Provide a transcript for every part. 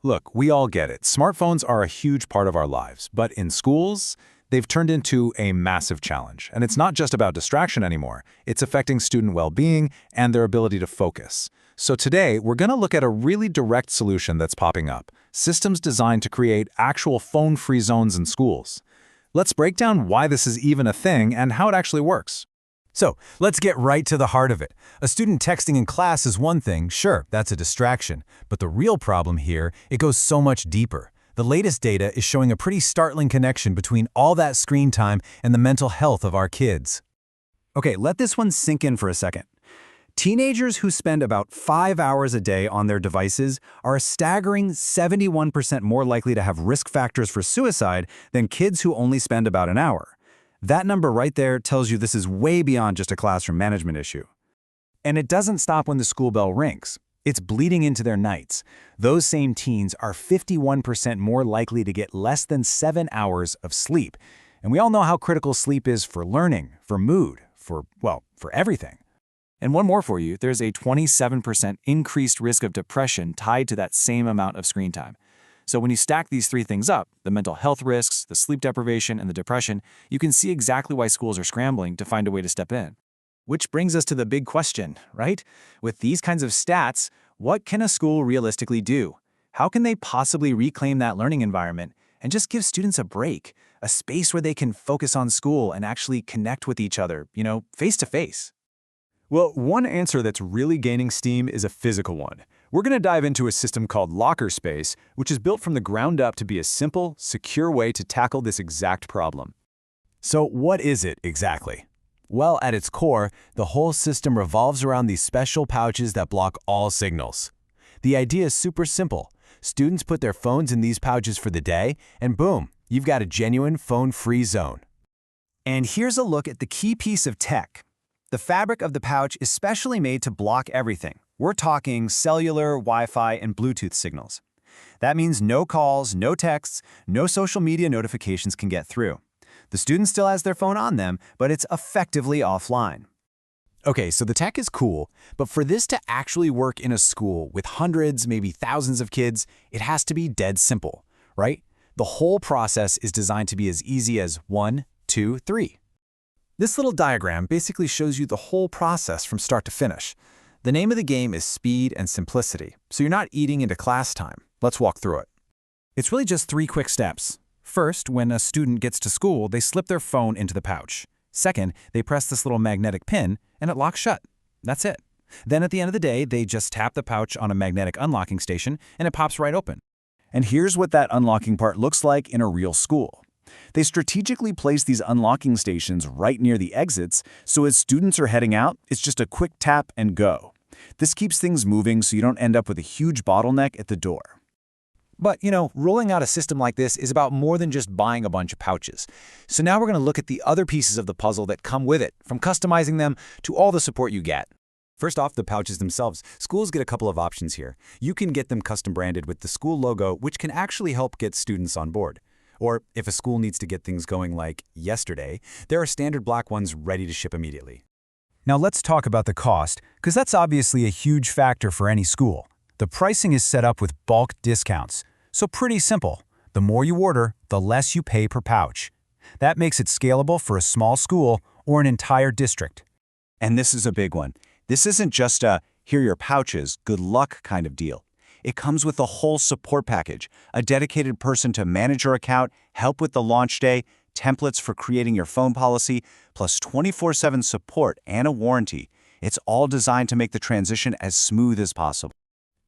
Look, we all get it. Smartphones are a huge part of our lives, but in schools, they've turned into a massive challenge. And it's not just about distraction anymore. It's affecting student well-being and their ability to focus. So today, we're going to look at a really direct solution that's popping up, systems designed to create actual phone-free zones in schools. Let's break down why this is even a thing and how it actually works. So, let's get right to the heart of it. A student texting in class is one thing, sure, that's a distraction. But the real problem here, it goes so much deeper. The latest data is showing a pretty startling connection between all that screen time and the mental health of our kids. Okay, let this one sink in for a second. Teenagers who spend about 5 hours a day on their devices are a staggering 71% more likely to have risk factors for suicide than kids who only spend about an hour. That number right there tells you this is way beyond just a classroom management issue. And it doesn't stop when the school bell rings. It's bleeding into their nights. Those same teens are 51% more likely to get less than 7 hours of sleep. And we all know how critical sleep is for learning, for mood, for everything. And one more for you, there's a 27% increased risk of depression tied to that same amount of screen time. So when you stack these three things up, the mental health risks, the sleep deprivation, and the depression, you can see exactly why schools are scrambling to find a way to step in. Which brings us to the big question, right? With these kinds of stats, what can a school realistically do? How can they possibly reclaim that learning environment and just give students a break, a space where they can focus on school and actually connect with each other, face to face? Well, one answer that's really gaining steam is a physical one. We're going to dive into a system called Locker Space, which is built from the ground up to be a simple, secure way to tackle this exact problem. So what is it exactly? Well, at its core, the whole system revolves around these special pouches that block all signals. The idea is super simple. Students put their phones in these pouches for the day, and boom, you've got a genuine phone-free zone. And here's a look at the key piece of tech. The fabric of the pouch is specially made to block everything. We're talking cellular, Wi-Fi, and Bluetooth signals. That means no calls, no texts, no social media notifications can get through. The student still has their phone on them, but it's effectively offline. Okay, so the tech is cool, but for this to actually work in a school with hundreds, maybe thousands of kids, it has to be dead simple, right? The whole process is designed to be as easy as 1, 2, 3. This little diagram basically shows you the whole process from start to finish. The name of the game is speed and simplicity, so you're not eating into class time. Let's walk through it. It's really just 3 quick steps. First, when a student gets to school, they slip their phone into the pouch. Second, they press this little magnetic pin, and it locks shut. That's it. Then at the end of the day, they just tap the pouch on a magnetic unlocking station, and it pops right open. And here's what that unlocking part looks like in a real school. They strategically place these unlocking stations right near the exits, so as students are heading out, it's just a quick tap and go. This keeps things moving so you don't end up with a huge bottleneck at the door. But, rolling out a system like this is about more than just buying a bunch of pouches. So now we're going to look at the other pieces of the puzzle that come with it, from customizing them to all the support you get. First off, the pouches themselves. Schools get a couple of options here. You can get them custom branded with the school logo, which can actually help get students on board. Or if a school needs to get things going like yesterday, there are standard black ones ready to ship immediately. Now let's talk about the cost, because that's obviously a huge factor for any school. The pricing is set up with bulk discounts, so pretty simple. The more you order, the less you pay per pouch. That makes it scalable for a small school or an entire district. And this is a big one. This isn't just a, here are your pouches, good luck kind of deal. It comes with a whole support package, a dedicated person to manage your account, help with the launch day, templates for creating your phone policy, plus 24/7 support and a warranty. It's all designed to make the transition as smooth as possible.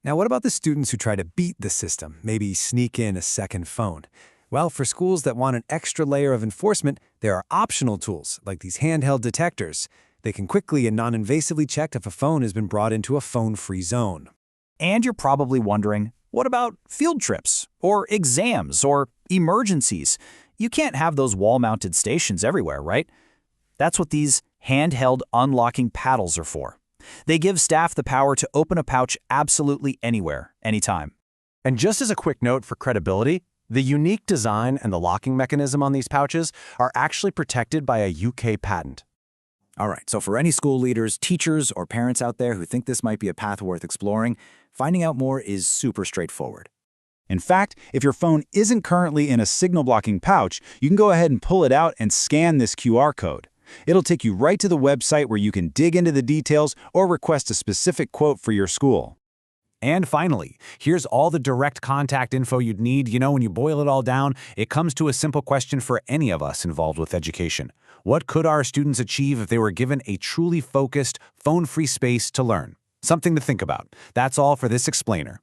Now, what about the students who try to beat the system, maybe sneak in a second phone? Well, for schools that want an extra layer of enforcement, there are optional tools, like these handheld detectors. They can quickly and non-invasively check if a phone has been brought into a phone-free zone. And you're probably wondering, what about field trips, or exams, or emergencies? You can't have those wall-mounted stations everywhere, right? That's what these handheld unlocking paddles are for. They give staff the power to open a pouch absolutely anywhere, anytime. And just as a quick note for credibility, the unique design and the locking mechanism on these pouches are actually protected by a UK patent. All right, so for any school leaders, teachers, or parents out there who think this might be a path worth exploring, finding out more is super straightforward. In fact, if your phone isn't currently in a signal-blocking pouch, you can go ahead and pull it out and scan this QR code. It'll take you right to the website where you can dig into the details or request a specific quote for your school. And finally, here's all the direct contact info you'd need. When you boil it all down, it comes to a simple question for any of us involved with education. What could our students achieve if they were given a truly focused, phone-free space to learn? Something to think about. That's all for this explainer.